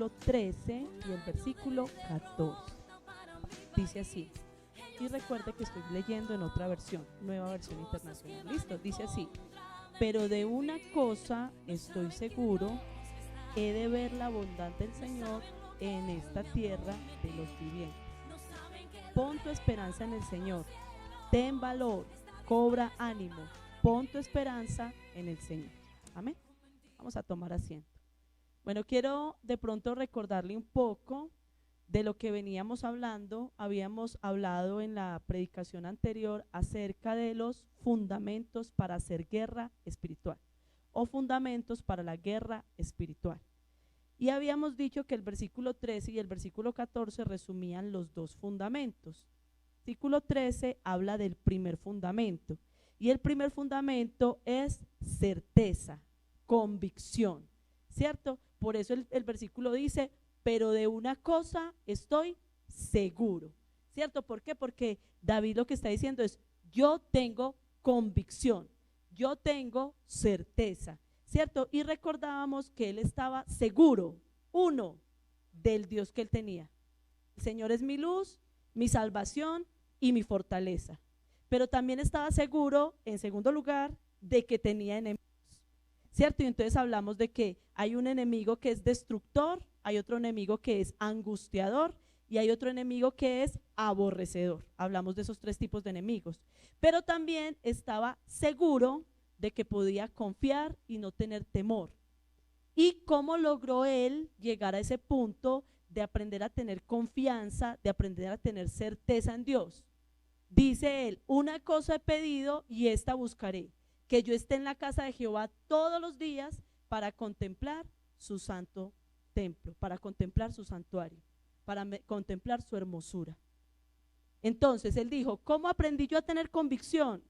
versículo 13 y el versículo 14. Dice así, y recuerde que estoy leyendo en otra versión, nueva versión internacional. Listo, dice así: pero de una cosa estoy seguro, he de ver la bondad del Señor en esta tierra de los vivientes. Pon tu esperanza en el Señor, ten valor, cobra ánimo, pon tu esperanza en el Señor. Amén. Vamos a tomar asiento. Bueno, quiero de pronto recordarle un poco de lo que veníamos hablando. Habíamos hablado en la predicación anterior acerca de los fundamentos para hacer guerra espiritual o fundamentos para la guerra espiritual. Y habíamos dicho que el versículo 13 y el versículo 14 resumían los dos fundamentos. El versículo 13 habla del primer fundamento y el primer fundamento es certeza, convicción, ¿cierto? Por eso el versículo dice, pero de una cosa estoy seguro, ¿cierto? ¿Por qué? Porque David lo que está diciendo es, yo tengo convicción, yo tengo certeza, ¿cierto? Y recordábamos que él estaba seguro, uno, del Dios que él tenía. El Señor es mi luz, mi salvación y mi fortaleza. Pero también estaba seguro, en segundo lugar, de que tenía enemigos, ¿cierto? Y entonces hablamos de que hay un enemigo que es destructor, hay otro enemigo que es angustiador y hay otro enemigo que es aborrecedor. Hablamos de esos tres tipos de enemigos. Pero también estaba seguro de que podía confiar y no tener temor. ¿Y cómo logró él llegar a ese punto de aprender a tener confianza, de aprender a tener certeza en Dios? Dice él, una cosa he pedido y esta buscaré, que yo esté en la casa de Jehová todos los días para contemplar su santo templo, para contemplar su santuario, para contemplar su hermosura. Entonces él dijo, ¿cómo aprendí yo a tener convicción?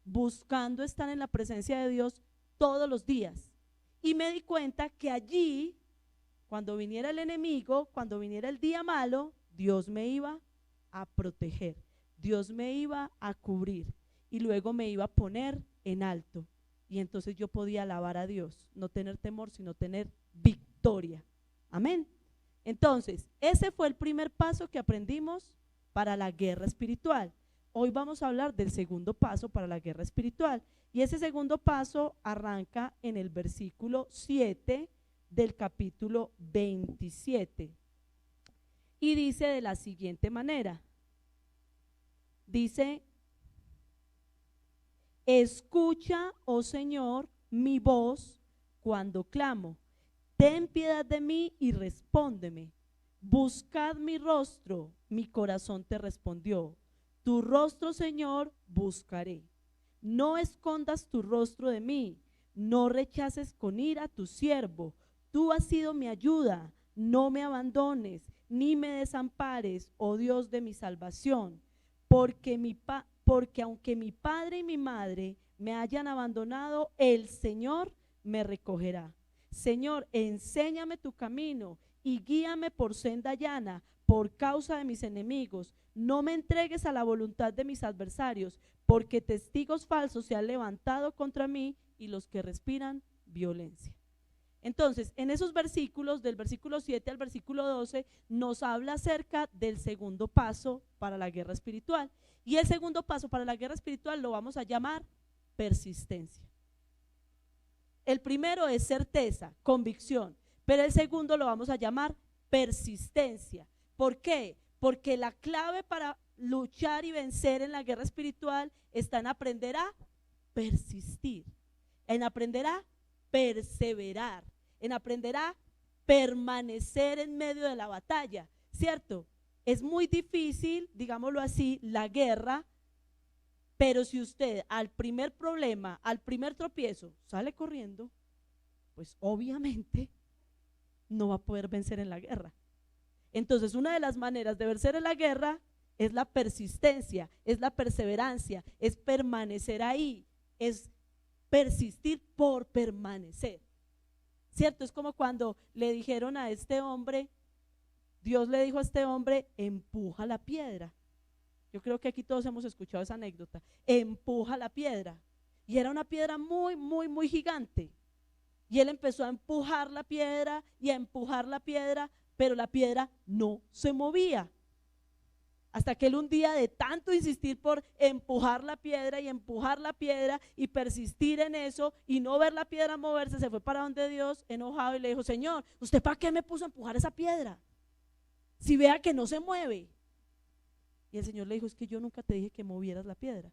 Buscando estar en la presencia de Dios todos los días. Y me di cuenta que allí, cuando viniera el enemigo, cuando viniera el día malo, Dios me iba a proteger, Dios me iba a cubrir y luego me iba a poner en alto. Y entonces yo podía alabar a Dios, no tener temor, sino tener victoria. Amén. Entonces, ese fue el primer paso que aprendimos para la guerra espiritual. Hoy vamos a hablar del segundo paso para la guerra espiritual. Y ese segundo paso arranca en el versículo 7 del capítulo 27. Y dice de la siguiente manera. Dice, escucha, oh Señor, mi voz cuando clamo. Ten piedad de mí y respóndeme. Buscad mi rostro, mi corazón te respondió. Tu rostro, Señor, buscaré. No escondas tu rostro de mí, no rechaces con ira a tu siervo. Tú has sido mi ayuda, no me abandones, ni me desampares, oh Dios de mi salvación. Porque aunque mi padre y mi madre me hayan abandonado, el Señor me recogerá. Señor, enséñame tu camino y guíame por senda llana por causa de mis enemigos. No me entregues a la voluntad de mis adversarios, porque testigos falsos se han levantado contra mí y los que respiran violencia. Entonces, en esos versículos, del versículo 7 al versículo 12, nos habla acerca del segundo paso para la guerra espiritual. Y el segundo paso para la guerra espiritual lo vamos a llamar persistencia. El primero es certeza, convicción, pero el segundo lo vamos a llamar persistencia. ¿Por qué? Porque la clave para luchar y vencer en la guerra espiritual está en aprender a persistir, en aprender a perseverar, en aprender a permanecer en medio de la batalla, ¿cierto? Es muy difícil, digámoslo así, la guerra, pero si usted al primer problema, al primer tropiezo, sale corriendo, pues obviamente no va a poder vencer en la guerra. Entonces, una de las maneras de vencer en la guerra es la persistencia, es la perseverancia, es permanecer ahí, es persistir por permanecer, ¿cierto? Es como cuando le dijeron a este hombre, Dios le dijo a este hombre, empuja la piedra. Yo creo que aquí todos hemos escuchado esa anécdota, empuja la piedra. Y era una piedra muy, muy, muy gigante. Y él empezó a empujar la piedra y a empujar la piedra pero la piedra no se movía. Hasta que él un día, de tanto insistir por empujar la piedra y persistir en eso y no ver la piedra moverse, se fue para donde Dios enojado y le dijo: Señor, ¿usted para qué me puso a empujar esa piedra? Si vea que no se mueve. Y el Señor le dijo: es que yo nunca te dije que movieras la piedra.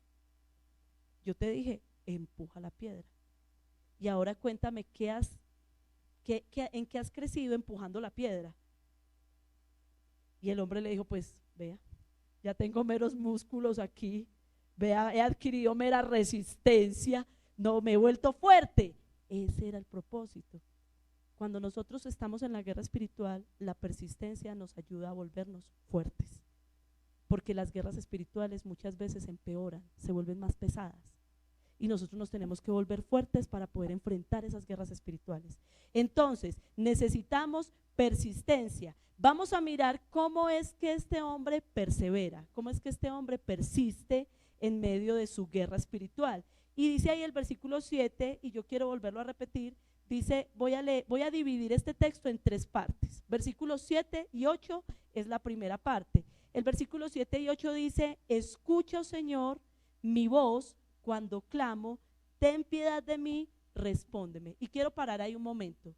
Yo te dije: empuja la piedra. Y ahora cuéntame en qué has crecido empujando la piedra. Y el hombre le dijo: pues vea, ya tengo meros músculos aquí, vea, he adquirido mera resistencia, no me he vuelto fuerte. Ese era el propósito. Cuando nosotros estamos en la guerra espiritual, la persistencia nos ayuda a volvernos fuertes, porque las guerras espirituales muchas veces empeoran, se vuelven más pesadas, y nosotros nos tenemos que volver fuertes para poder enfrentar esas guerras espirituales. Entonces necesitamos persistencia. Vamos a mirar cómo es que este hombre persevera, cómo es que este hombre persiste en medio de su guerra espiritual. Y dice ahí el versículo 7, y yo quiero volverlo a repetir, dice, voy a dividir este texto en 3 partes. Versículos 7 y 8 es la primera parte. El versículo 7 y 8 dice: escucha, oh Señor, mi voz cuando clamo, ten piedad de mí, respóndeme. Y quiero parar ahí un momento.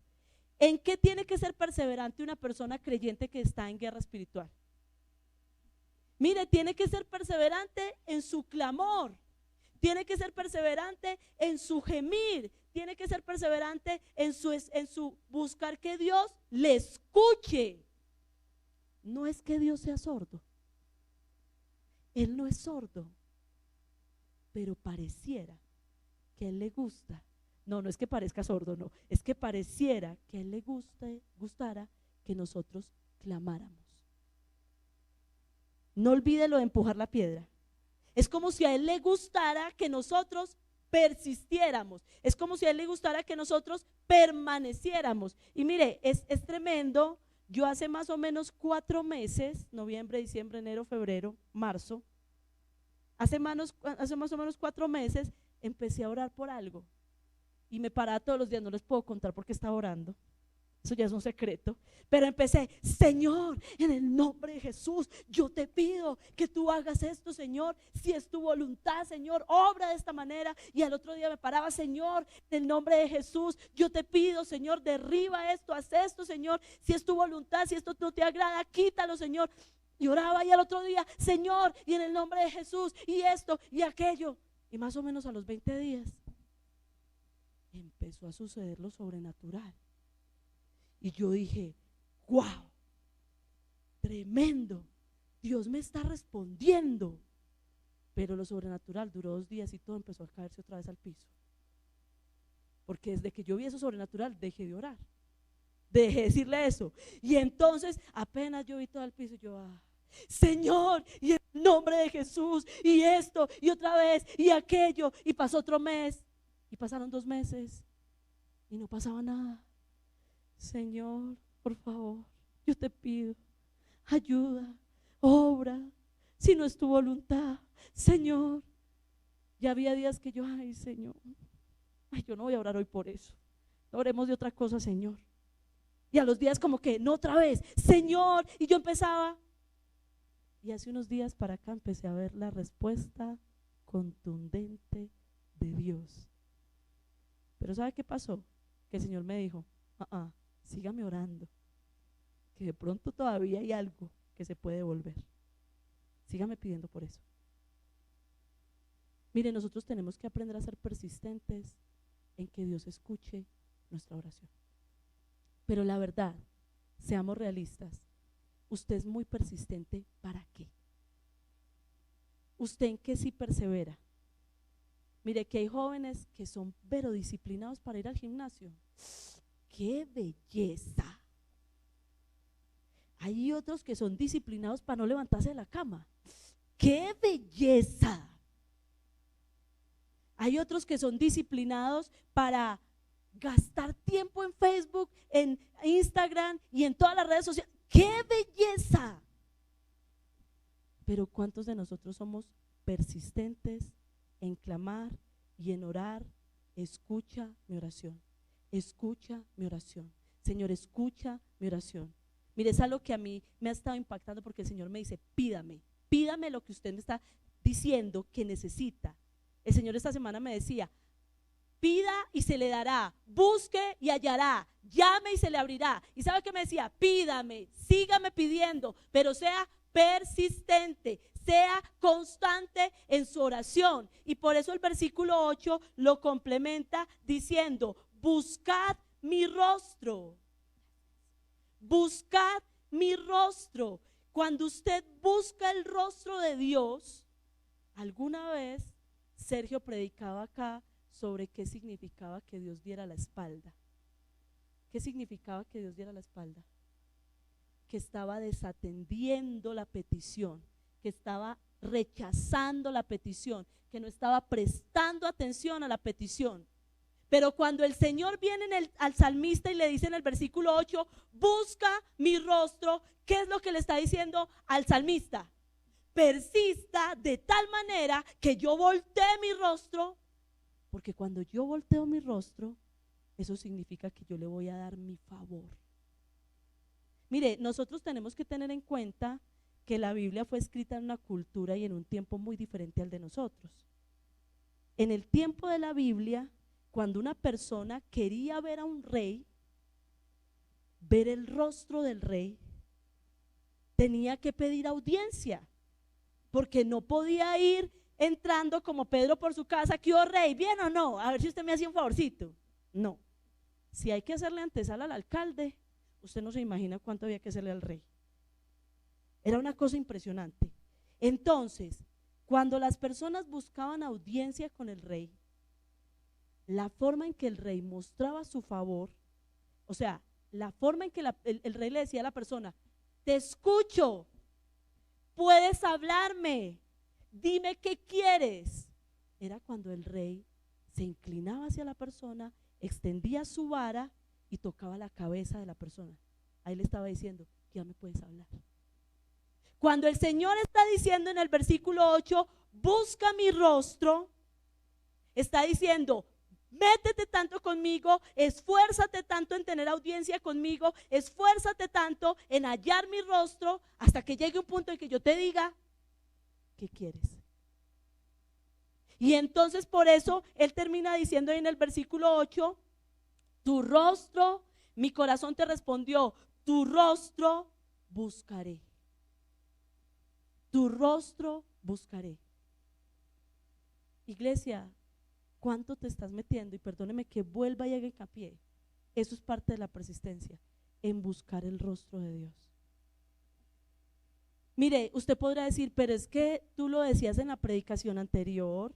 ¿En qué tiene que ser perseverante una persona creyente que está en guerra espiritual? Mire, tiene que ser perseverante en su clamor, tiene que ser perseverante en su gemir, tiene que ser perseverante en su buscar que Dios le escuche. No es que Dios sea sordo, Él no es sordo, pero pareciera que a Él le gusta. No es que parezca sordo, no, es que pareciera que a Él le gustara que nosotros clamáramos. No olvide lo de empujar la piedra. Es como si a Él le gustara que nosotros persistiéramos, es como si a Él le gustara que nosotros permaneciéramos. Y mire, es tremendo. Yo hace más o menos 4 meses, noviembre, diciembre, enero, febrero, marzo, hace más o menos 4 meses empecé a orar por algo y me paraba todos los días, no les puedo contar porque estaba orando, eso ya es un secreto, pero empecé: Señor, en el nombre de Jesús, yo te pido que tú hagas esto, Señor, si es tu voluntad, Señor, obra de esta manera. Y al otro día me paraba: Señor, en el nombre de Jesús, yo te pido, Señor, derriba esto, haz esto, Señor, si es tu voluntad, si esto no te agrada, quítalo, Señor. Y oraba, y al otro día: Señor, y en el nombre de Jesús, y esto y aquello. Y más o menos a los 20 días empezó a suceder lo sobrenatural. Y yo dije: wow, tremendo, Dios me está respondiendo. Pero lo sobrenatural duró 2 días y todo empezó a caerse otra vez al piso, porque desde que yo vi eso sobrenatural dejé de orar, dejé de decirle eso. Y entonces apenas yo vi todo el piso, yo: Señor, y en el nombre de Jesús, y esto, y otra vez, y aquello. Y pasó otro mes, y pasaron 2 meses, y no pasaba nada. Señor, por favor, yo te pido, ayuda, obra, si no es tu voluntad, Señor. Ya había días que yo: ay, Señor, yo no voy a orar hoy por eso, oremos de otra cosa, Señor. Y a los días como que: no, otra vez, Señor. Y yo empezaba. Y hace unos días para acá empecé a ver la respuesta contundente de Dios. Pero ¿sabe qué pasó? Que el Señor me dijo: sígame orando, que de pronto todavía hay algo que se puede devolver. Sígame pidiendo por eso. Mire, nosotros tenemos que aprender a ser persistentes en que Dios escuche nuestra oración. Pero la verdad, seamos realistas, usted es muy persistente, ¿para qué? ¿Usted en qué sí persevera? Mire que hay jóvenes que son pero disciplinados para ir al gimnasio. ¡Qué belleza! Hay otros que son disciplinados para no levantarse de la cama. ¡Qué belleza! Hay otros que son disciplinados para gastar tiempo en Facebook, en Instagram y en todas las redes sociales. ¡Qué belleza! Pero ¿cuántos de nosotros somos persistentes en clamar y en orar? Escucha mi oración, escucha mi oración, Señor, escucha mi oración. Mire, es algo que a mí me ha estado impactando porque el Señor me dice, pídame lo que usted me está diciendo que necesita. El Señor esta semana me decía, pida y se le dará, busque y hallará, llame y se le abrirá. ¿Y sabe qué me decía? Pídame, sígame pidiendo, pero sea persistente, sea constante en su oración. Y por eso el versículo 8 lo complementa diciendo, buscad mi rostro. Buscad mi rostro. Cuando usted busca el rostro de Dios, alguna vez Sergio predicaba acá sobre qué significaba que Dios diera la espalda. ¿Qué significaba que Dios diera la espalda? Que estaba desatendiendo la petición, que estaba rechazando la petición, que no estaba prestando atención a la petición. Pero cuando el Señor viene al salmista y le dice en el versículo 8, busca mi rostro, ¿qué es lo que le está diciendo al salmista? Persista de tal manera que yo voltee mi rostro, porque cuando yo volteo mi rostro, eso significa que yo le voy a dar mi favor. Mire, nosotros tenemos que tener en cuenta que la Biblia fue escrita en una cultura y en un tiempo muy diferente al de nosotros. En el tiempo de la Biblia, cuando una persona quería ver a un rey, ver el rostro del rey, tenía que pedir audiencia, porque no podía ir entrando como Pedro por su casa, ¿qué rey? ¿Bien o no? A ver si usted me hace un favorcito. No, si hay que hacerle antesala al alcalde, usted no se imagina cuánto había que hacerle al rey. Era una cosa impresionante. Entonces, cuando las personas buscaban audiencia con el rey, la forma en que el rey mostraba su favor, o sea, la forma en que el rey le decía a la persona, te escucho, puedes hablarme, dime qué quieres, era cuando el rey se inclinaba hacia la persona, extendía su vara y tocaba la cabeza de la persona. Ahí le estaba diciendo, ya me puedes hablar. Cuando el Señor está diciendo en el versículo 8, busca mi rostro, está diciendo, métete tanto conmigo, esfuérzate tanto en tener audiencia conmigo, esfuérzate tanto en hallar mi rostro hasta que llegue un punto en que yo te diga, ¿qué quieres? Y entonces por eso él termina diciendo ahí en el versículo 8, tu rostro, mi corazón te respondió, tu rostro buscaré. Tu rostro buscaré. Iglesia, ¿cuánto te estás metiendo? Y perdóneme que vuelva y haga hincapié. Eso es parte de la persistencia, en buscar el rostro de Dios. Mire, usted podrá decir, pero es que tú lo decías en la predicación anterior,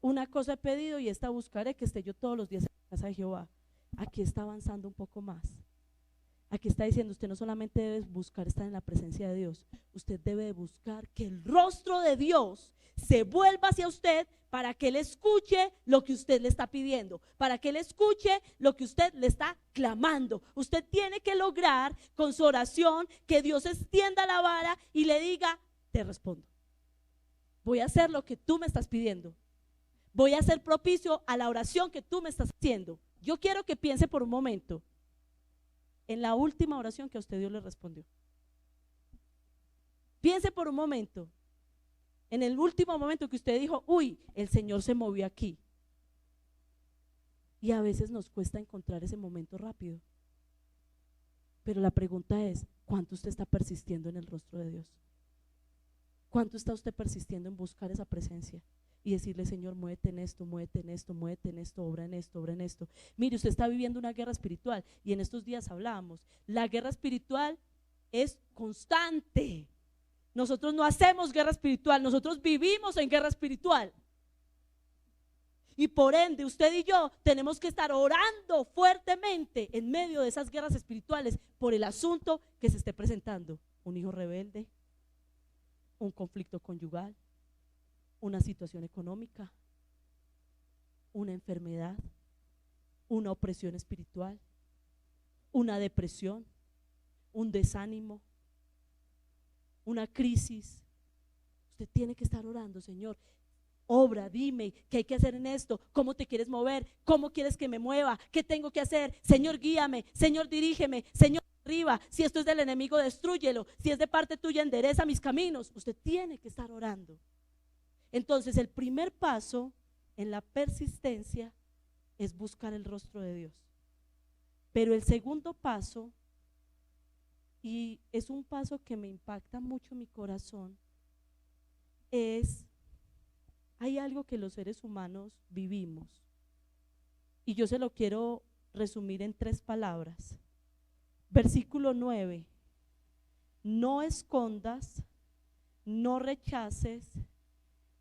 una cosa he pedido y esta buscaré, que esté yo todos los días en la casa de Jehová. Aquí está avanzando un poco más. Aquí está diciendo, usted no solamente debe buscar estar en la presencia de Dios, usted debe buscar que el rostro de Dios se vuelva hacia usted para que Él escuche lo que usted le está pidiendo, para que Él escuche lo que usted le está clamando. Usted tiene que lograr con su oración que Dios extienda la vara y le diga, te respondo. Voy a hacer lo que tú me estás pidiendo. Voy a ser propicio a la oración que tú me estás haciendo. Yo quiero que piense por un momento en la última oración que a usted Dios le respondió. Piense por un momento en el último momento que usted dijo, uy, el Señor se movió aquí. Y a veces nos cuesta encontrar ese momento rápido. Pero la pregunta es, ¿cuánto usted está persistiendo en el rostro de Dios? ¿Cuánto está usted persistiendo en buscar esa presencia? Y decirle, Señor, muévete en esto, muévete en esto, muévete en esto, obra en esto, obra en esto. Mire, usted está viviendo una guerra espiritual y en estos días hablábamos, la guerra espiritual es constante. Nosotros no hacemos guerra espiritual, nosotros vivimos en guerra espiritual. Y por ende, usted y yo tenemos que estar orando fuertemente en medio de esas guerras espirituales por el asunto que se esté presentando. Un hijo rebelde, un conflicto conyugal, una situación económica, una enfermedad, una opresión espiritual, una depresión, un desánimo, una crisis. Usted tiene que estar orando, Señor, obra, dime qué hay que hacer en esto, cómo te quieres mover, cómo quieres que me mueva, qué tengo que hacer, Señor, guíame, Señor, dirígeme, Señor, arriba, si esto es del enemigo, destrúyelo, si es de parte tuya, endereza mis caminos. Usted tiene que estar orando. Entonces el primer paso en la persistencia es buscar el rostro de Dios. Pero el segundo paso, y es un paso que me impacta mucho mi corazón, hay algo que los seres humanos vivimos, y yo se lo quiero resumir en 3 palabras. Versículo 9: no escondas, no rechaces,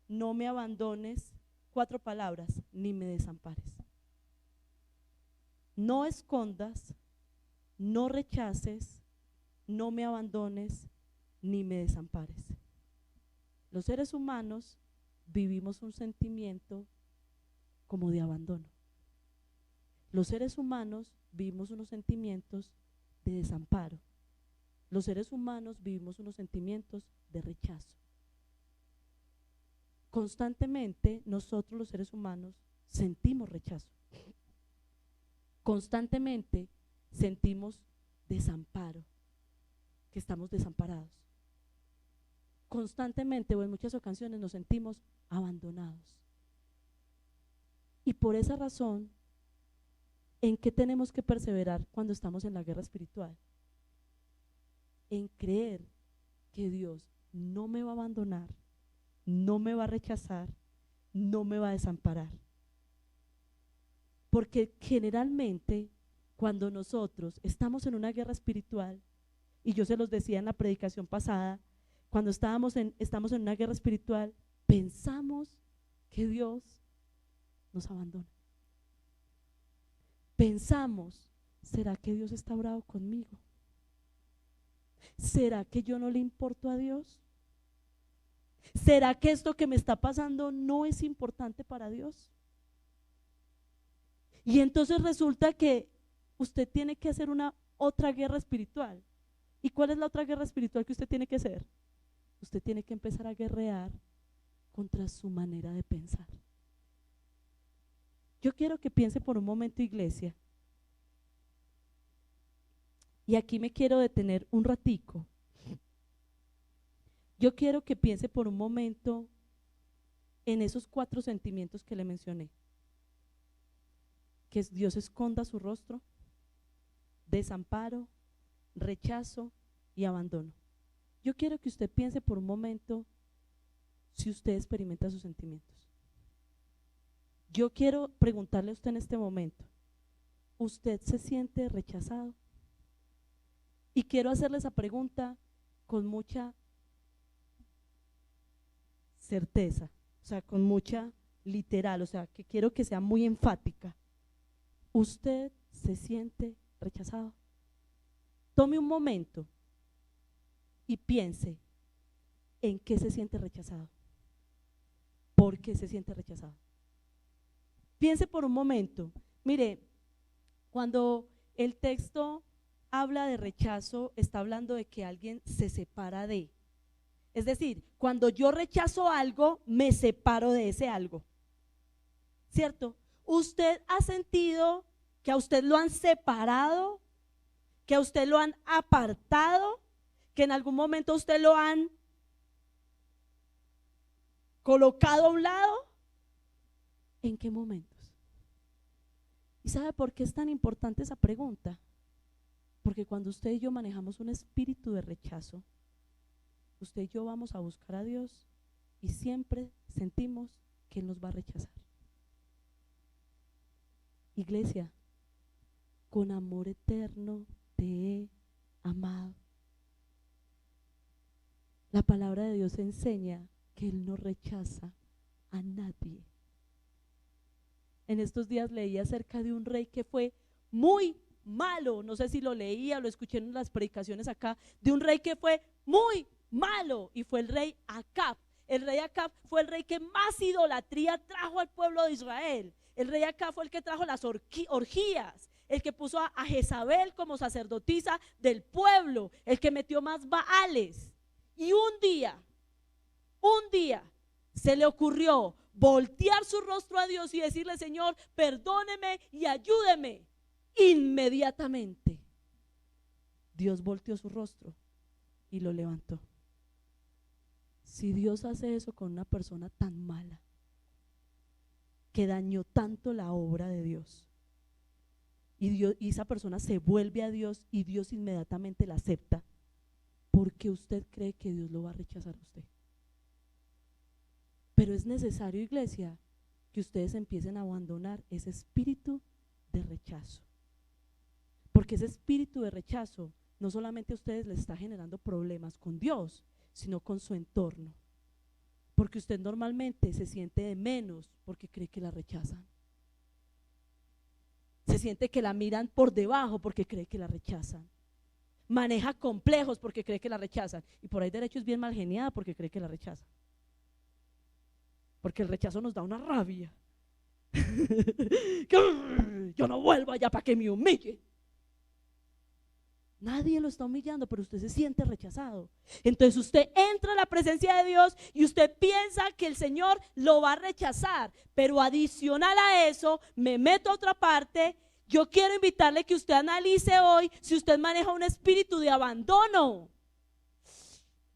no me abandones. 4 palabras: ni me desampares. No escondas, no rechaces, no me abandones, ni me desampares. Los seres humanos vivimos un sentimiento como de abandono. Los seres humanos vivimos unos sentimientos de desamparo. Los seres humanos vivimos unos sentimientos de rechazo. Constantemente nosotros los seres humanos sentimos rechazo. Constantemente sentimos desamparo, que estamos desamparados. Constantemente o en muchas ocasiones nos sentimos abandonados. Y por esa razón, ¿en qué tenemos que perseverar cuando estamos en la guerra espiritual? En creer que Dios no me va a abandonar, no me va a rechazar, no me va a desamparar. Porque generalmente cuando nosotros estamos en una guerra espiritual, y yo se los decía en la predicación pasada, cuando estamos en una guerra espiritual, pensamos que Dios nos abandona. Pensamos, ¿será que Dios está bravo conmigo? ¿Será que yo no le importo a Dios? ¿Será que esto que me está pasando no es importante para Dios? Y entonces resulta que usted tiene que hacer una otra guerra espiritual. ¿Y cuál es la otra guerra espiritual que usted tiene que hacer? Usted tiene que empezar a guerrear contra su manera de pensar. Yo quiero que piense por un momento, iglesia, y aquí me quiero detener un ratico. Yo quiero que piense por un momento en esos 4 sentimientos que le mencioné. Que Dios esconda su rostro, desamparo, rechazo y abandono. Yo quiero que usted piense por un momento si usted experimenta sus sentimientos. Yo quiero preguntarle a usted en este momento, ¿usted se siente rechazado? Y quiero hacerle esa pregunta con mucha certeza, o sea, con mucha literal, o sea, que quiero que sea muy enfática. ¿Usted se siente rechazado? Tome un momento y piense en qué se siente rechazado. ¿Por qué se siente rechazado? Piense por un momento. Mire, cuando el texto habla de rechazo, está hablando de que alguien se separa de. Es decir, cuando yo rechazo algo, me separo de ese algo. ¿Cierto? ¿Usted ha sentido que a usted lo han separado? ¿Que a usted lo han apartado? ¿Que en algún momento usted lo han colocado a un lado? ¿En qué momentos? ¿Y sabe por qué es tan importante esa pregunta? Porque cuando usted y yo manejamos un espíritu de rechazo, usted y yo vamos a buscar a Dios y siempre sentimos que Él nos va a rechazar. Iglesia, con amor eterno te he amado. La palabra de Dios enseña que Él no rechaza a nadie. En estos días leí acerca de un rey que fue muy malo, no sé si lo leía o lo escuché en las predicaciones acá, de un rey que fue muy malo, y fue el rey Acab. El rey Acab fue el rey que más idolatría trajo al pueblo de Israel. El rey Acab fue el que trajo las orgías, el que puso a Jezabel como sacerdotisa del pueblo, el que metió más baales. Y un día se le ocurrió voltear su rostro a Dios y decirle: Señor, perdóneme y ayúdeme. Inmediatamente Dios volteó su rostro y lo levantó. Si Dios hace eso con una persona tan mala, que dañó tanto la obra de Dios, y esa persona se vuelve a Dios y Dios inmediatamente la acepta, ¿por qué usted cree que Dios lo va a rechazar a usted? Pero es necesario, iglesia, que ustedes empiecen a abandonar ese espíritu de rechazo, porque ese espíritu de rechazo no solamente a ustedes les está generando problemas con Dios, sino con su entorno, porque usted normalmente se siente de menos porque cree que la rechazan, se siente que la miran por debajo porque cree que la rechazan, maneja complejos porque cree que la rechazan, y por ahí derecho es bien mal geniada porque cree que la rechazan, porque el rechazo nos da una rabia. Yo no vuelvo allá para que me humille. Nadie lo está humillando, pero usted se siente rechazado. Entonces usted entra a la presencia de Dios y usted piensa que el Señor lo va a rechazar, pero adicional a eso, me meto a otra parte. Yo quiero invitarle que usted analice hoy si usted maneja un espíritu de abandono.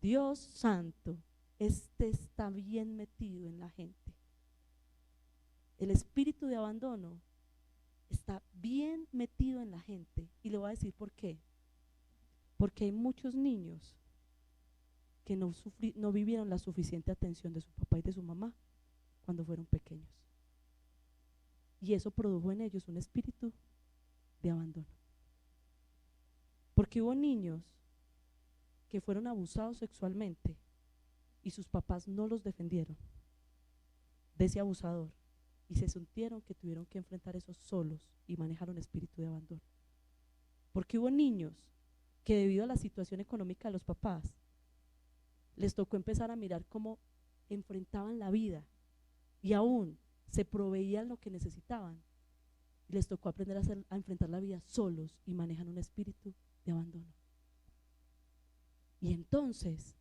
Dios santo, este está bien metido en la gente. El espíritu de abandono está bien metido en la gente, y le voy a decir por qué. Porque hay muchos niños que no vivieron la suficiente atención de su papá y de su mamá cuando fueron pequeños, y eso produjo en ellos un espíritu de abandono. Porque hubo niños que fueron abusados sexualmente y sus papás no los defendieron de ese abusador, y se sintieron que tuvieron que enfrentar eso solos y manejar un espíritu de abandono. Porque hubo niños que debido a la situación económica de los papás les tocó empezar a mirar cómo enfrentaban la vida y aún se proveían lo que necesitaban, y les tocó aprender a enfrentar la vida solos y manejan un espíritu de abandono. Y entonces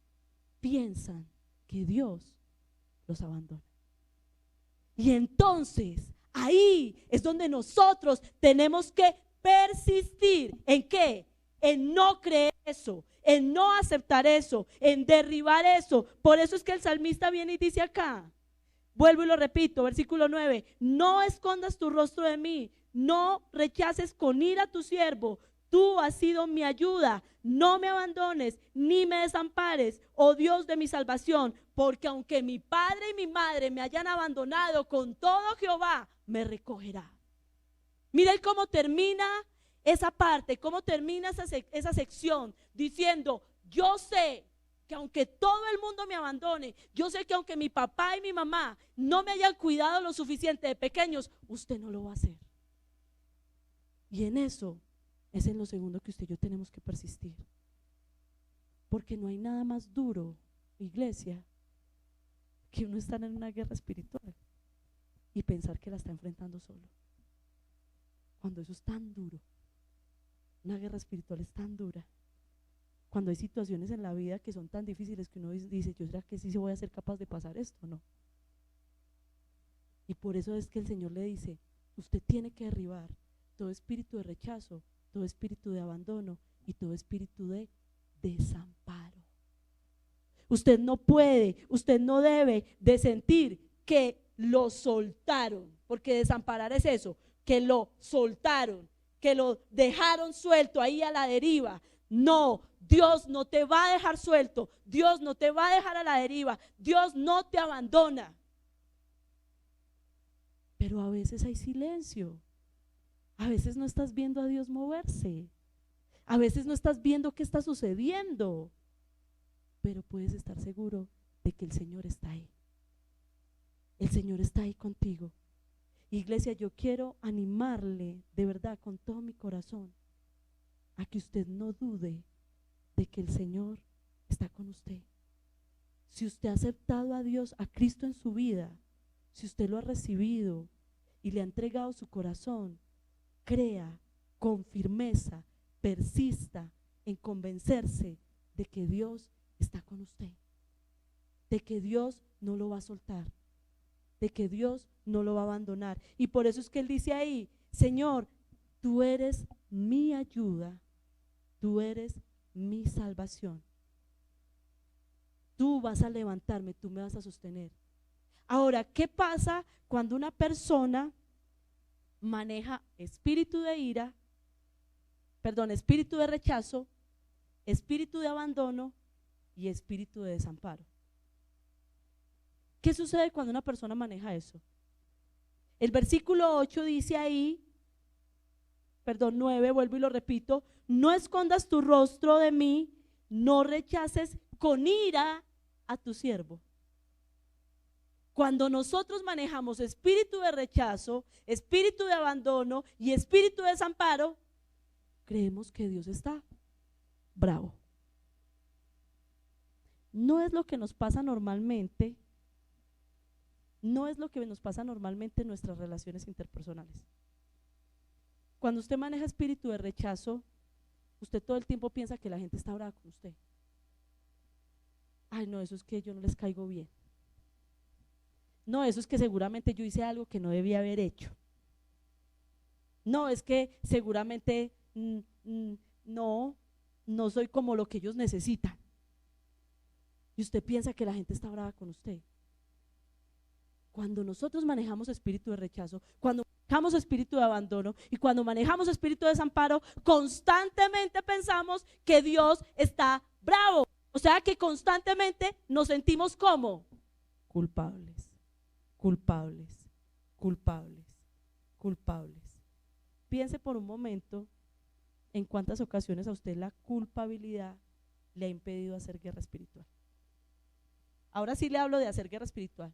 piensan que Dios los abandona. Y entonces ahí es donde nosotros tenemos que persistir. ¿En qué? En no creer eso, en no aceptar eso, en derribar eso. Por eso es que el salmista viene y dice acá, vuelvo y lo repito, versículo 9: no escondas tu rostro de mí, no rechaces con ira a tu siervo. Tú has sido mi ayuda, no me abandones ni me desampares, oh Dios de mi salvación, porque aunque mi padre y mi madre me hayan abandonado, con todo Jehová me recogerá. Miren cómo termina esa parte, cómo termina esa sección, diciendo: yo sé que aunque todo el mundo me abandone, yo sé que aunque mi papá y mi mamá no me hayan cuidado lo suficiente de pequeños, usted no lo va a hacer. Y en eso es en lo segundo que usted y yo tenemos que persistir, porque no hay nada más duro, iglesia, que uno estar en una guerra espiritual y pensar que la está enfrentando solo, cuando eso es tan duro. Una guerra espiritual es tan dura, cuando hay situaciones en la vida que son tan difíciles que uno dice: ¿yo será que sí voy a ser capaz de pasar esto o no? Y por eso es que el Señor le dice: usted tiene que derribar todo espíritu de rechazo, todo espíritu de abandono y todo espíritu de desamparo. Usted no puede, usted no debe de sentir que lo soltaron, porque desamparar es eso, que lo soltaron, que lo dejaron suelto ahí a la deriva. No, Dios no te va a dejar suelto, Dios no te va a dejar a la deriva, Dios no te abandona. Pero a veces hay silencio, a veces no estás viendo a Dios moverse, a veces no estás viendo qué está sucediendo, pero puedes estar seguro de que el Señor está ahí. El Señor está ahí contigo. Iglesia, yo quiero animarle de verdad con todo mi corazón a que usted no dude de que el Señor está con usted. Si usted ha aceptado a Dios, a Cristo en su vida, si usted lo ha recibido y le ha entregado su corazón, crea con firmeza, persista en convencerse de que Dios está con usted, de que Dios no lo va a soltar, de que Dios no lo va a abandonar. Y por eso es que él dice ahí: Señor, tú eres mi ayuda, tú eres mi salvación. Tú vas a levantarme, tú me vas a sostener. Ahora, ¿qué pasa cuando una persona maneja espíritu de ira, espíritu de rechazo, espíritu de abandono y espíritu de desamparo? ¿Qué sucede cuando una persona maneja eso? El versículo 8 dice ahí, 9, vuelvo y lo repito: no escondas tu rostro de mí, no rechaces con ira a tu siervo. Cuando nosotros manejamos espíritu de rechazo, espíritu de abandono y espíritu de desamparo, creemos que Dios está bravo. No es lo que nos pasa normalmente, no es lo que nos pasa normalmente en nuestras relaciones interpersonales. Cuando usted maneja espíritu de rechazo, usted todo el tiempo piensa que la gente está brava con usted. Ay, no, eso es que yo no les caigo bien. No, eso es que seguramente yo hice algo que no debía haber hecho. No, es que seguramente no soy como lo que ellos necesitan. Y usted piensa que la gente está brava con usted. Cuando nosotros manejamos espíritu de rechazo, cuando manejamos espíritu de abandono y cuando manejamos espíritu de desamparo, constantemente pensamos que Dios está bravo. O sea que constantemente nos sentimos como culpables. Culpables, culpables, culpables. Piense por un momento en cuántas ocasiones a usted la culpabilidad le ha impedido hacer guerra espiritual. Ahora sí le hablo de hacer guerra espiritual.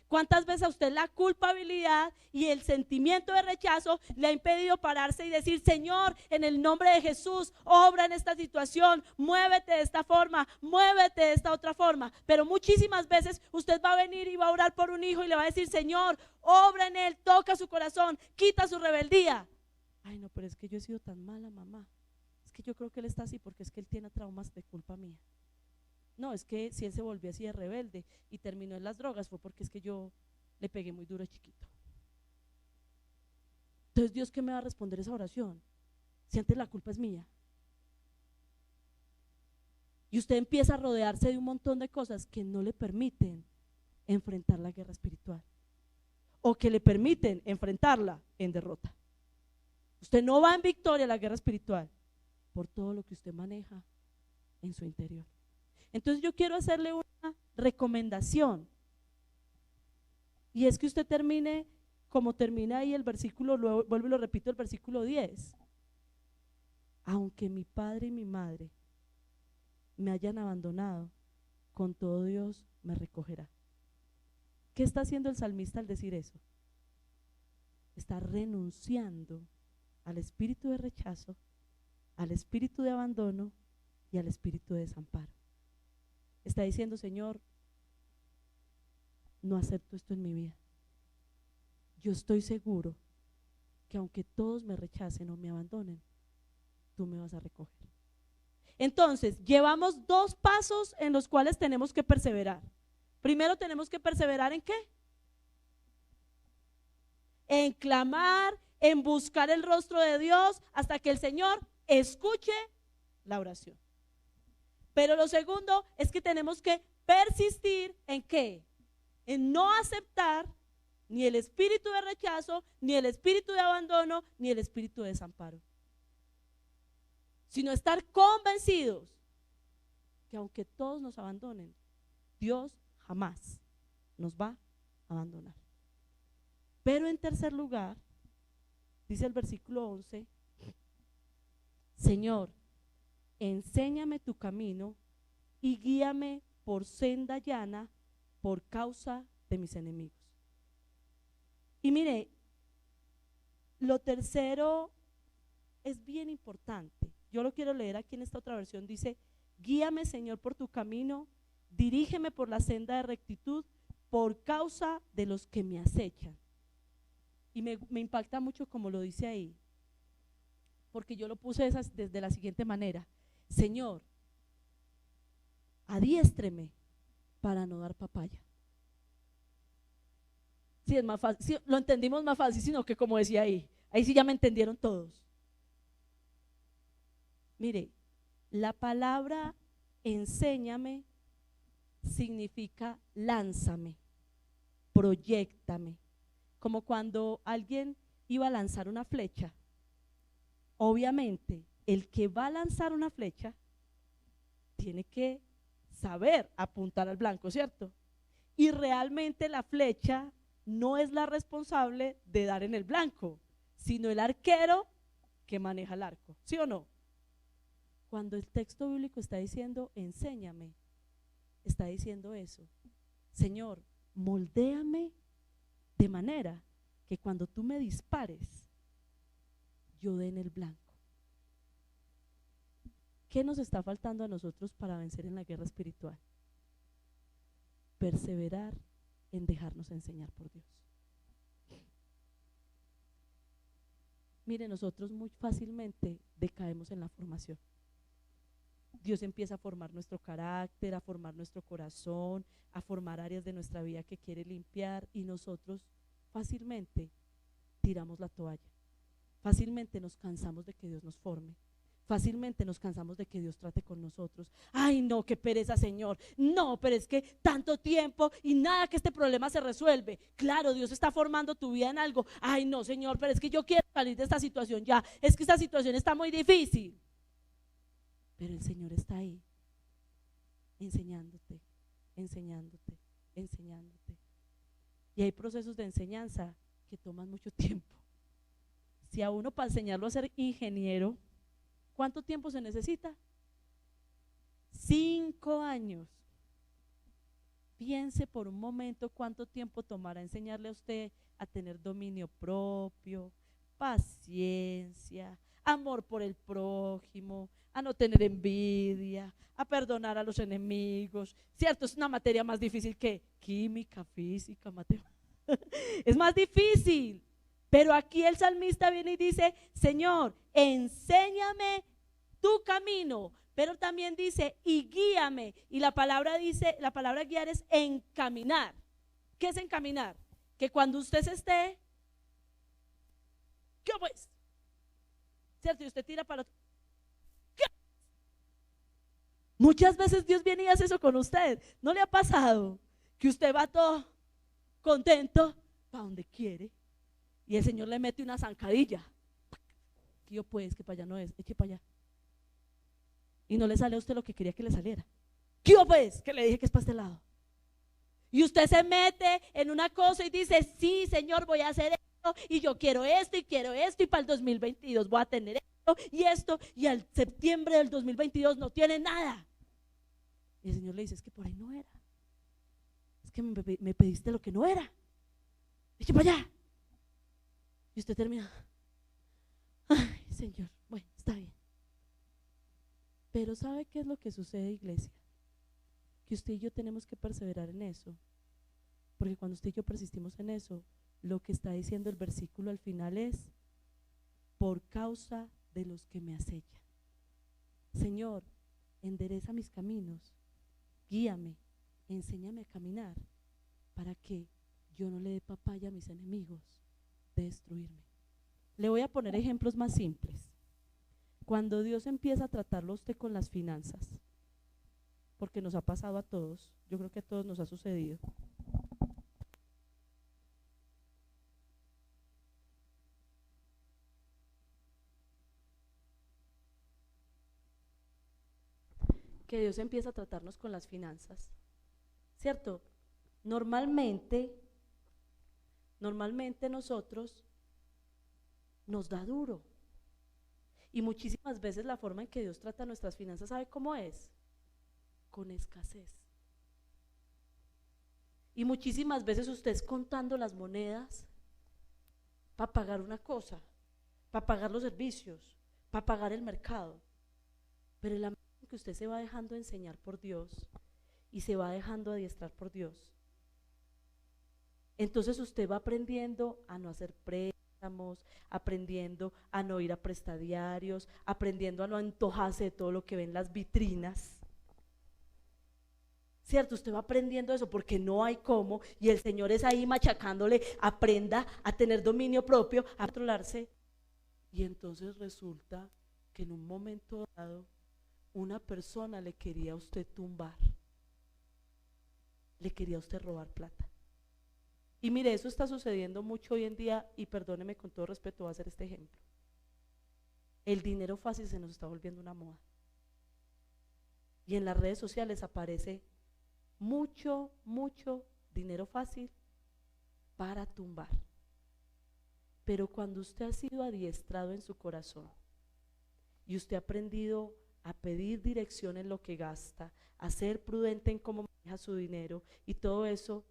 ¿Cuántas veces a usted la culpabilidad y el sentimiento de rechazo le ha impedido pararse y decir: Señor, en el nombre de Jesús, obra en esta situación, muévete de esta forma, muévete de esta otra forma? Pero muchísimas veces usted va a venir y va a orar por un hijo y le va a decir: Señor, obra en él, toca su corazón, quita su rebeldía. Ay, no, pero es que yo he sido tan mala mamá. Es que yo creo que él está así porque es que él tiene traumas de culpa mía. No, es que si él se volvió así de rebelde y terminó en las drogas fue porque es que yo le pegué muy duro chiquito. Entonces, ¿Dios qué me va a responder esa oración? Si antes la culpa es mía. Y usted empieza a rodearse de un montón de cosas que no le permiten enfrentar la guerra espiritual o que le permiten enfrentarla en derrota. Usted no va en victoria a la guerra espiritual por todo lo que usted maneja en su interior. Entonces yo quiero hacerle una recomendación, y es que usted termine como termina ahí el versículo, luego vuelvo y lo repito, el versículo 10. Aunque mi padre y mi madre me hayan abandonado, con todo Dios me recogerá. ¿Qué está haciendo el salmista al decir eso? Está renunciando al espíritu de rechazo, al espíritu de abandono y al espíritu de desamparo. Está diciendo: Señor, no acepto esto en mi vida. Yo estoy seguro que aunque todos me rechacen o me abandonen, tú me vas a recoger. Entonces, llevamos 2 pasos en los cuales tenemos que perseverar. Primero tenemos que perseverar ¿en qué? En clamar, en buscar el rostro de Dios hasta que el Señor escuche la oración. Pero lo segundo es que tenemos que persistir ¿en qué? En no aceptar ni el espíritu de rechazo, ni el espíritu de abandono, ni el espíritu de desamparo, sino estar convencidos que aunque todos nos abandonen, Dios jamás nos va a abandonar. Pero en tercer lugar, dice el versículo 11: Señor, enséñame tu camino y guíame por senda llana por causa de mis enemigos. Y mire, lo tercero es bien importante. Yo lo quiero leer aquí en esta otra versión. Dice: guíame, Señor, por tu camino, dirígeme por la senda de rectitud por causa de los que me acechan. Y me impacta mucho como lo dice ahí, porque yo lo puse desde la siguiente manera: Señor, adiéstreme para no dar papaya. Sí, es más fácil, sí, lo entendimos más fácil, sino que como decía ahí sí ya me entendieron todos. Mire, La palabra enséñame significa lánzame, proyéctame. Como cuando alguien iba a lanzar una flecha. Obviamente, el que va a lanzar una flecha tiene que saber apuntar al blanco, ¿cierto? Y realmente la flecha no es la responsable de dar en el blanco, sino el arquero que maneja el arco, ¿sí o no? Cuando el texto bíblico está diciendo enséñame, está diciendo eso. Señor, moldéame de manera que cuando tú me dispares, yo dé en el blanco. ¿Qué nos está faltando a nosotros para vencer en la guerra espiritual? Perseverar en dejarnos enseñar por Dios. Mire, nosotros muy fácilmente decaemos en la formación. Dios empieza a formar nuestro carácter, a formar nuestro corazón, a formar áreas de nuestra vida que quiere limpiar, y nosotros fácilmente tiramos la toalla. Fácilmente nos cansamos de que Dios nos forme. Fácilmente nos cansamos de que Dios trate con nosotros. Ay, no, qué pereza, Señor. No, pero es que tanto tiempo y nada, que este problema se resuelve. Claro, Dios está formando tu vida en algo. Ay, no, Señor, pero es que yo quiero salir de esta situación ya. Es que esta situación está muy difícil. Pero el Señor está ahí, enseñándote, enseñándote, enseñándote. Y hay procesos de enseñanza que toman mucho tiempo. Si a uno, para enseñarlo a ser ingeniero, ¿cuánto tiempo se necesita? 5 años. Piense por un momento cuánto tiempo tomará enseñarle a usted a tener dominio propio, paciencia, amor por el prójimo, a no tener envidia, a perdonar a los enemigos, ¿cierto? Es una materia más difícil que química, física, matemáticas. Es más difícil. Pero aquí el salmista viene y dice: Señor, enséñame tu camino, pero también dice y guíame. Y la palabra dice, la palabra guiar es encaminar. ¿Qué es encaminar? Que cuando usted se esté, ¿qué pues? ¿Cierto? Y usted tira para otro. ¿Qué? Muchas veces Dios viene y hace eso con usted. ¿No le ha pasado que usted va todo contento para donde quiere y el Señor le mete una zancadilla? Que yo pues, que para allá no es, eche para allá. Y no le sale a usted lo que quería que le saliera. ¿Qué yo pues? Que le dije que es para este lado. Y usted se mete en una cosa y dice: sí, Señor, voy a hacer esto, y yo quiero esto, y para el 2022 voy a tener esto, y al septiembre del 2022 no tiene nada. Y el Señor le dice: es que por ahí no era. Es que me pediste lo que no era. Eche para allá. Y usted termina: ay, Señor, bueno, está bien. Pero ¿sabe qué es lo que sucede, iglesia? Que usted y yo tenemos que perseverar en eso, porque cuando usted y yo persistimos en eso, lo que está diciendo el versículo al final es: por causa de los que me acechan. Señor, endereza mis caminos, guíame, enséñame a caminar, para que yo no le dé papaya a mis enemigos de destruirme. Le voy a poner ejemplos más simples. Cuando Dios empieza a tratarlo a usted con las finanzas, porque nos ha pasado a todos, yo creo que a todos nos ha sucedido. Que Dios empieza a tratarnos con las finanzas, ¿cierto? Normalmente nosotros nos da duro. Y muchísimas veces la forma en que Dios trata nuestras finanzas, ¿sabe cómo es? Con escasez. Y muchísimas veces usted es contando las monedas para pagar una cosa, para pagar los servicios, para pagar el mercado. Pero en la medida en que usted se va dejando enseñar por Dios y se va dejando adiestrar por Dios, entonces usted va aprendiendo a no hacer préstamos, aprendiendo a no ir a prestadiarios, aprendiendo a no antojarse de todo lo que ven las vitrinas. ¿Cierto? Usted va aprendiendo eso porque no hay cómo, y el Señor es ahí machacándole: aprenda a tener dominio propio, a controlarse. Y entonces resulta que en un momento dado una persona le quería a usted tumbar, le quería a usted robar plata. Y mire, eso está sucediendo mucho hoy en día, y perdóneme con todo respeto, voy a hacer este ejemplo. El dinero fácil se nos está volviendo una moda. Y en las redes sociales aparece mucho dinero fácil para tumbar. Pero cuando usted ha sido adiestrado en su corazón y usted ha aprendido a pedir dirección en lo que gasta, a ser prudente en cómo maneja su dinero y todo eso,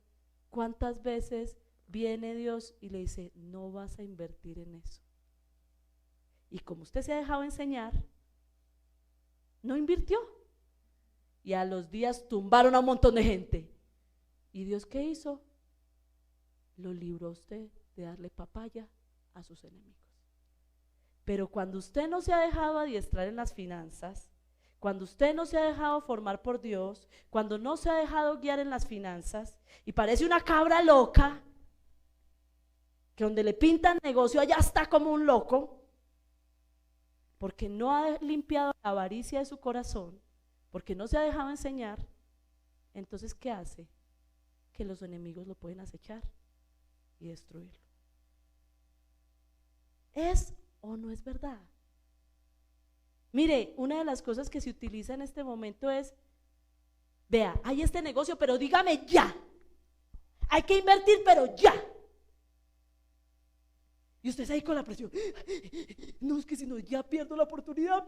¿cuántas veces viene Dios y le dice, no vas a invertir en eso? Y como usted se ha dejado enseñar, no invirtió. Y a los días tumbaron a un montón de gente. ¿Y Dios qué hizo? Lo libró a usted de darle papaya a sus enemigos. Pero cuando usted no se ha dejado adiestrar en las finanzas, cuando usted no se ha dejado formar por Dios, cuando no se ha dejado guiar en las finanzas y parece una cabra loca, que donde le pintan negocio allá está como un loco, porque no ha limpiado la avaricia de su corazón, porque no se ha dejado enseñar, entonces ¿qué hace? Que los enemigos lo pueden acechar y destruirlo. ¿Es o no es verdad? Mire, una de las cosas que se utiliza en este momento es, vea, hay este negocio, pero dígame ya, hay que invertir, pero ya. Y usted está ahí con la presión, no, es que si no, ya pierdo la oportunidad.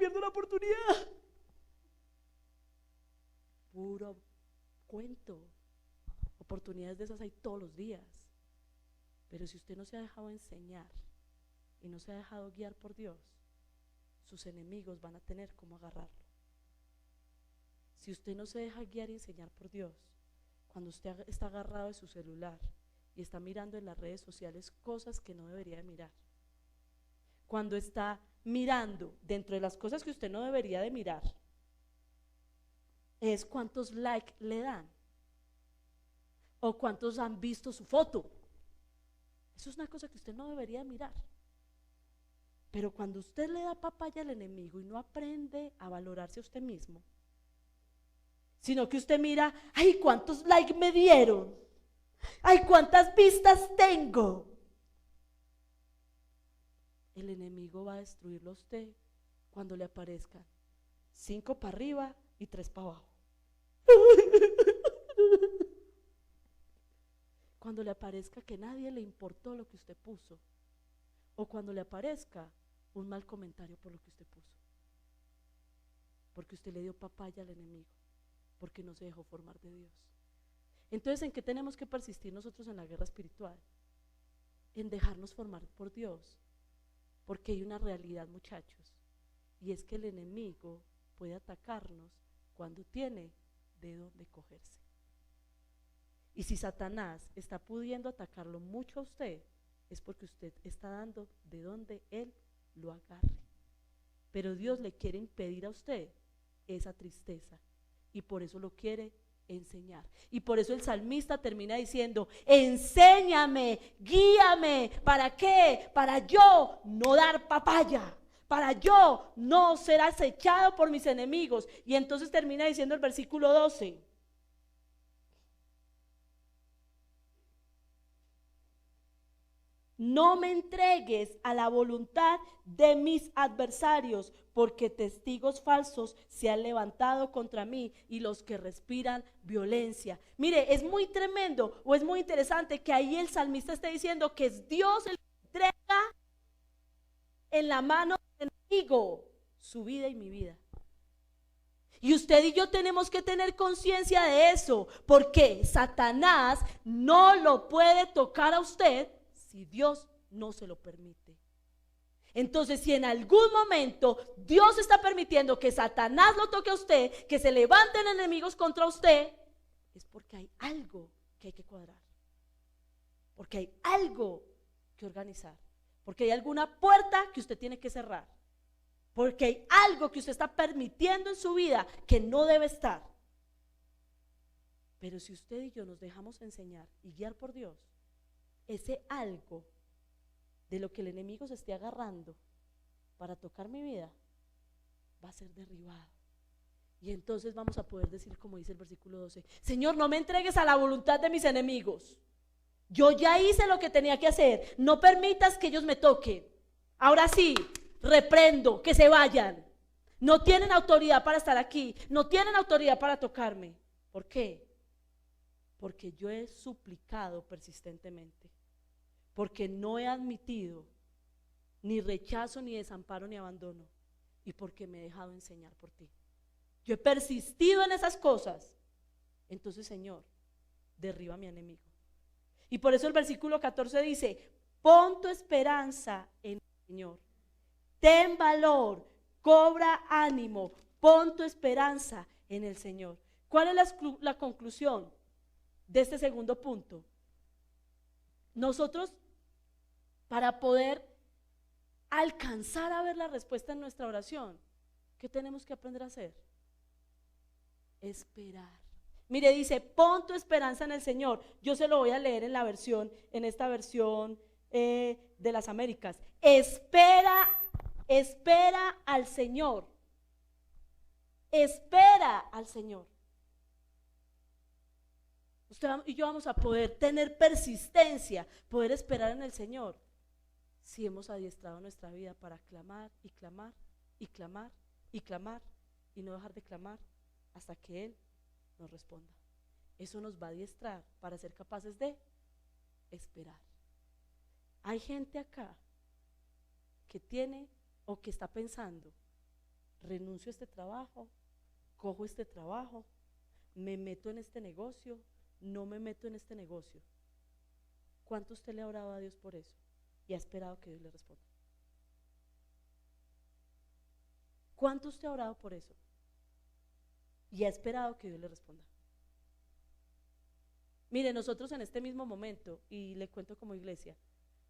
Puro cuento. Oportunidades de esas hay todos los días. Pero si usted no se ha dejado enseñar y no se ha dejado guiar por Dios, sus enemigos van a tener cómo agarrarlo. Si usted no se deja guiar y enseñar por Dios, cuando usted está agarrado de su celular y está mirando en las redes sociales cosas que no debería de mirar, cuando está mirando dentro de las cosas que usted no debería de mirar, es cuántos likes le dan o cuántos han visto su foto. Eso es una cosa que usted no debería mirar. Pero cuando usted le da papaya al enemigo y no aprende a valorarse a usted mismo, sino que usted mira, ay, cuántos likes me dieron, ay, cuántas vistas tengo, el enemigo va a destruirlo a usted cuando le aparezcan 5 para arriba y 3 para abajo. Cuando le aparezca que nadie le importó lo que usted puso, o cuando le aparezca un mal comentario por lo que usted puso, porque usted le dio papaya al enemigo, porque no se dejó formar de Dios. Entonces, ¿en qué tenemos que persistir nosotros en la guerra espiritual? En dejarnos formar por Dios, porque hay una realidad, muchachos, y es que el enemigo puede atacarnos cuando tiene de dónde cogerse. Y si Satanás está pudiendo atacarlo mucho a usted, es porque usted está dando de donde él lo agarre. Pero Dios le quiere impedir a usted esa tristeza, y por eso lo quiere enseñar. Y por eso el salmista termina diciendo, enséñame, guíame. ¿Para qué? Para yo no dar papaya, para yo no ser acechado por mis enemigos. Y entonces termina diciendo el versículo 12, no me entregues a la voluntad de mis adversarios, porque testigos falsos se han levantado contra mí y los que respiran violencia. Mire, es muy tremendo o es muy interesante que ahí el salmista esté diciendo que es Dios el que entrega en la mano del enemigo su vida y mi vida. Y usted y yo tenemos que tener conciencia de eso, porque Satanás no lo puede tocar a usted si Dios no se lo permite. Entonces, si en algún momento Dios está permitiendo que Satanás lo toque a usted, que se levanten enemigos contra usted, es porque hay algo que hay que cuadrar, porque hay algo que organizar, porque hay alguna puerta que usted tiene que cerrar, porque hay algo que usted está permitiendo en su vida que no debe estar. Pero si usted y yo nos dejamos enseñar y guiar por Dios, ese algo de lo que el enemigo se esté agarrando para tocar mi vida va a ser derribado, Y entonces vamos a poder decir, como dice el versículo 12, Señor, no me entregues a la voluntad de mis enemigos. Yo ya hice lo que tenía que hacer. No permitas que ellos me toquen. Ahora sí, reprendo, que se vayan. No tienen autoridad para estar aquí. No tienen autoridad para tocarme. ¿Por qué? Porque yo he suplicado persistentemente. Porque no he admitido ni rechazo, ni desamparo, ni abandono. Y porque me he dejado enseñar por ti. Yo he persistido en esas cosas. Entonces, Señor, derriba a mi enemigo. Y por eso el versículo 14 dice, pon tu esperanza en el Señor. Ten valor, cobra ánimo, pon tu esperanza en el Señor. ¿Cuál es la conclusión de este segundo punto? Nosotros, para poder alcanzar a ver la respuesta en nuestra oración, ¿qué tenemos que aprender a hacer? Esperar. Mire, dice, pon tu esperanza en el Señor. Yo se lo voy a leer en esta versión de las Américas. Espera al Señor. Espera al Señor. Usted y yo vamos a poder tener persistencia, poder esperar en el Señor, si hemos adiestrado nuestra vida para clamar y clamar y clamar y clamar y no dejar de clamar hasta que Él nos responda. Eso nos va a adiestrar para ser capaces de esperar. Hay gente acá que tiene o que está pensando, renuncio a este trabajo, cojo este trabajo, me meto en este negocio, no me meto en este negocio. ¿Cuánto usted le ha orado a Dios por eso? Y ha esperado que Dios le responda. ¿Cuánto usted ha orado por eso? Y ha esperado que Dios le responda. Mire, nosotros en este mismo momento, y le cuento como iglesia,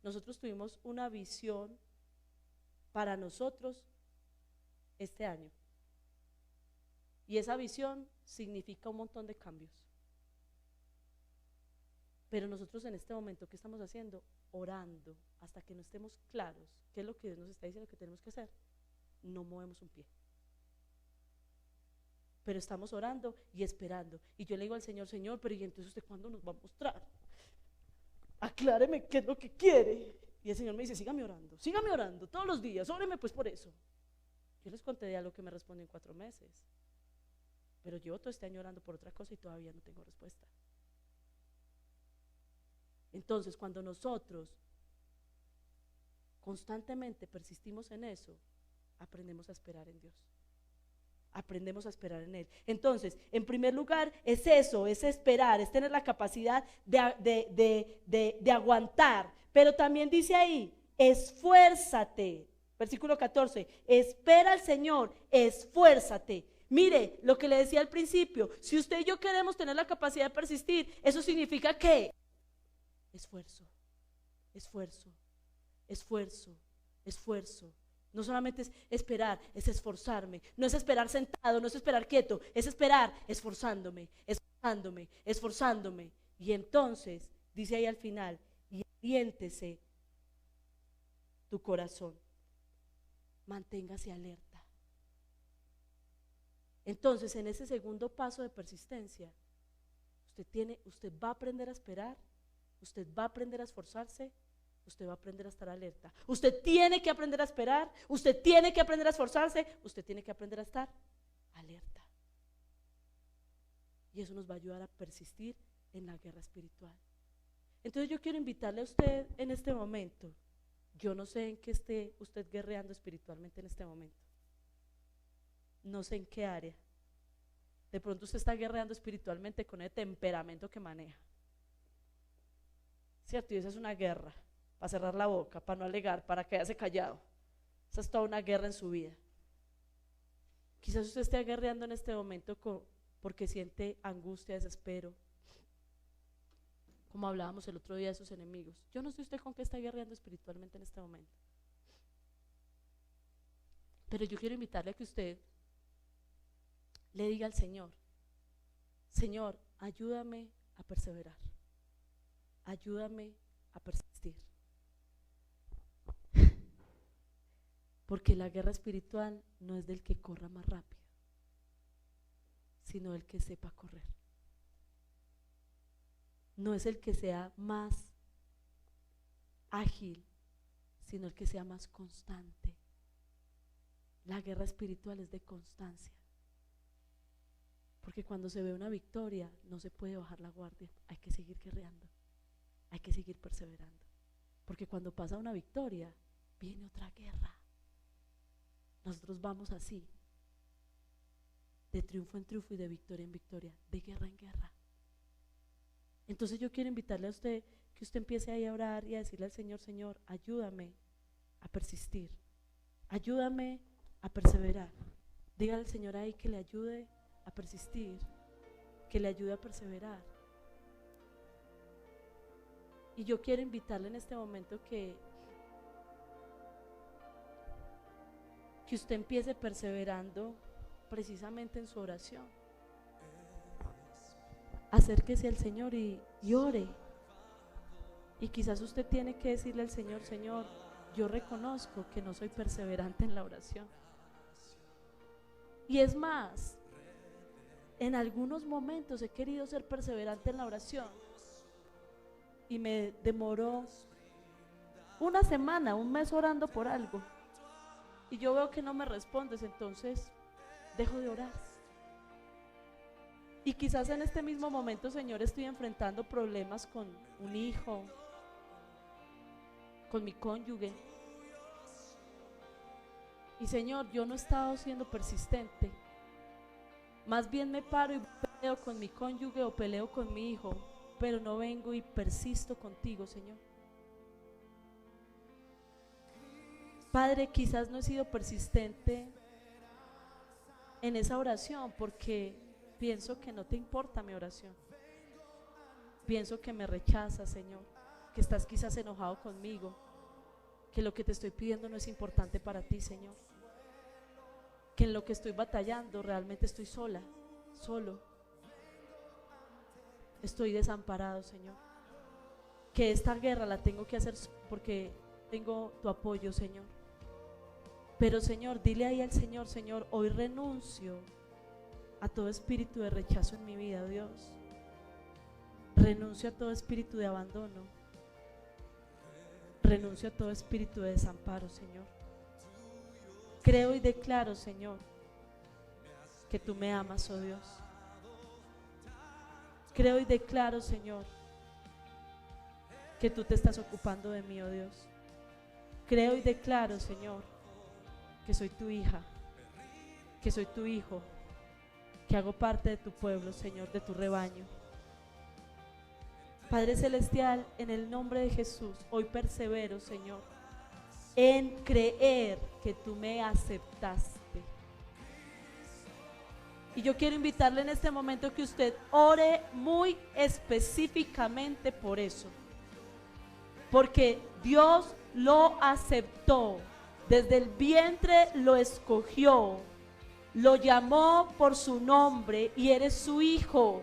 nosotros tuvimos una visión para nosotros este año. Y esa visión significa un montón de cambios. Pero nosotros en este momento, ¿qué estamos haciendo? Orando hasta que no estemos claros qué es lo que Dios nos está diciendo que tenemos que hacer. No movemos un pie. Pero estamos orando y esperando. Y yo le digo al Señor, Señor, pero ¿y entonces usted cuándo nos va a mostrar? Acláreme qué es lo que quiere. Y el Señor me dice, sígame orando todos los días, óreme pues por eso. Yo les conté de algo que me respondió en 4 meses. Pero llevo todo este año orando por otra cosa y todavía no tengo respuesta. Entonces, cuando nosotros constantemente persistimos en eso, aprendemos a esperar en Dios. Aprendemos a esperar en Él. Entonces, en primer lugar, es eso, es esperar, es tener la capacidad de aguantar. Pero también dice ahí, esfuérzate. Versículo 14, espera al Señor, esfuérzate. Mire, lo que le decía al principio, si usted y yo queremos tener la capacidad de persistir, eso significa que esfuerzo, esfuerzo, esfuerzo, esfuerzo. No solamente es esperar, es esforzarme. No es esperar sentado, no es esperar quieto, es esperar esforzándome, esforzándome, esforzándome. Y entonces, dice ahí al final, y aliéntese tu corazón. Manténgase alerta. Entonces, en ese segundo paso de persistencia, usted va a aprender a esperar, usted va a aprender a esforzarse, usted va a aprender a estar alerta. Usted tiene que aprender a esperar, usted tiene que aprender a esforzarse, usted tiene que aprender a estar alerta. Y eso nos va a ayudar a persistir en la guerra espiritual. Entonces yo quiero invitarle a usted en este momento. Yo no sé en qué esté usted guerreando espiritualmente en este momento. No sé en qué área. De pronto usted está guerreando espiritualmente con el temperamento que maneja. ¿Cierto? Y esa es una guerra. Para cerrar la boca, para no alegar, para quedarse callado. Esa es toda una guerra en su vida. Quizás usted esté guerreando en este momento porque siente angustia, desespero, como hablábamos el otro día de sus enemigos. Yo no sé usted con qué está guerreando espiritualmente en este momento, pero yo quiero invitarle a que usted le diga al Señor, Señor, ayúdame a perseverar, ayúdame a persistir, porque la guerra espiritual no es del que corra más rápido, sino el que sepa correr. No es el que sea más ágil, sino el que sea más constante. La guerra espiritual es de constancia. Porque cuando se ve una victoria, no se puede bajar la guardia, hay que seguir guerreando, hay que seguir perseverando. Porque cuando pasa una victoria, viene otra guerra. Nosotros vamos así, de triunfo en triunfo y de victoria en victoria, de guerra en guerra. Entonces yo quiero invitarle a usted que usted empiece ahí a orar y a decirle al Señor: Señor, ayúdame a persistir, ayúdame a perseverar. Dígale al Señor ahí que le ayude a persistir, que le ayude a perseverar. Y yo quiero invitarle en este momento que usted empiece perseverando precisamente en su oración. Acérquese al Señor y ore. Y quizás usted tiene que decirle al Señor: Señor, yo reconozco que no soy perseverante en la oración. Y es más, en algunos momentos he querido ser perseverante en la oración y me demoró una semana, un mes orando por algo, y yo veo que no me respondes, entonces dejo de orar. Y quizás en este mismo momento, Señor, estoy enfrentando problemas con un hijo, con mi cónyuge. Y Señor, yo no he estado siendo persistente. Más bien me paro y peleo con mi cónyuge o peleo con mi hijo, pero no vengo y persisto contigo, Señor. Padre, quizás no he sido persistente en esa oración porque pienso que no te importa mi oración. Pienso que me rechazas, Señor, que estás quizás enojado conmigo, que lo que te estoy pidiendo no es importante para ti, Señor, que en lo que estoy batallando realmente estoy sola, solo. Estoy desamparado, Señor, que esta guerra la tengo que hacer porque tengo tu apoyo, Señor. Pero Señor, dile ahí al Señor: Señor, hoy renuncio a todo espíritu de rechazo en mi vida, Dios. Renuncio a todo espíritu de abandono. Renuncio a todo espíritu de desamparo, Señor. Creo y declaro, Señor, que tú me amas, oh Dios. Creo y declaro, Señor, que tú te estás ocupando de mí, oh Dios. Creo y declaro, Señor, que soy tu hija, que soy tu hijo, que hago parte de tu pueblo, Señor, de tu rebaño. Padre Celestial, en el nombre de Jesús, hoy persevero, Señor, en creer que tú me aceptaste. Y yo quiero invitarle en este momento que usted ore muy específicamente por eso, porque Dios lo aceptó, desde el vientre lo escogió, lo llamó por su nombre y eres su hijo.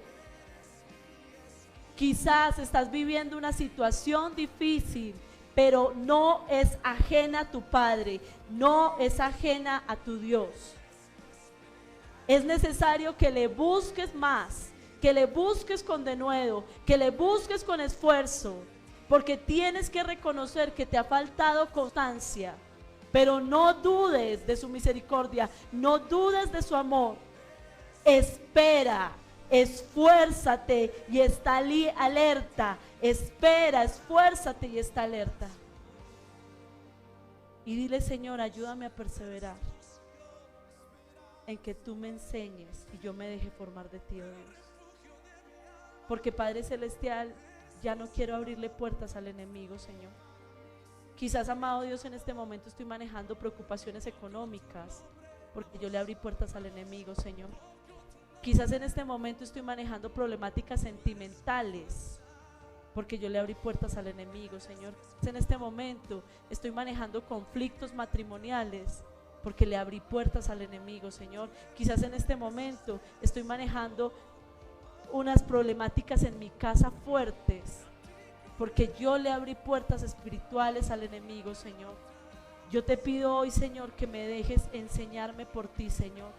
Quizás estás viviendo una situación difícil, pero no es ajena a tu Padre, no es ajena a tu Dios. Es necesario que le busques más, que le busques con denuedo, que le busques con esfuerzo, porque tienes que reconocer que te ha faltado constancia. Pero no dudes de su misericordia, no dudes de su amor. Espera, esfuérzate y está alerta. Espera, esfuérzate y está alerta. Y dile: Señor, ayúdame a perseverar en que tú me enseñes y yo me deje formar de ti, oh Dios. Porque Padre Celestial, ya no quiero abrirle puertas al enemigo, Señor. Quizás, amado Dios, en este momento estoy manejando preocupaciones económicas porque yo le abrí puertas al enemigo, Señor. Quizás en este momento estoy manejando problemáticas sentimentales porque yo le abrí puertas al enemigo, Señor. Quizás en este momento estoy manejando conflictos matrimoniales porque le abrí puertas al enemigo, Señor. Quizás en este momento estoy manejando unas problemáticas en mi casa fuertes porque yo le abrí puertas espirituales al enemigo, Señor. Yo te pido hoy, Señor, que me dejes enseñarme por ti, Señor.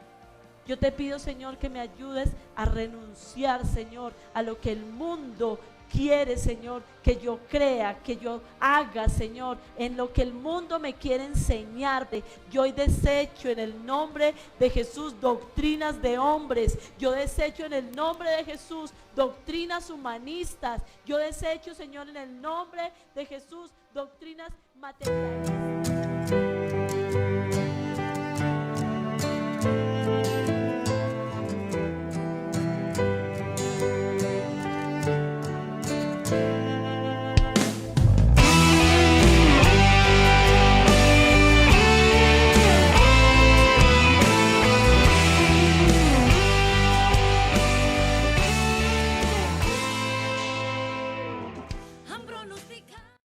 Yo te pido, Señor, que me ayudes a renunciar, Señor, a lo que el mundo quiere, Señor, que yo crea, que yo haga, Señor, en lo que el mundo me quiere enseñarte. Yo hoy desecho en el nombre de Jesús doctrinas de hombres. Yo desecho en el nombre de Jesús doctrinas humanistas. Yo desecho, Señor, en el nombre de Jesús doctrinas materialistas.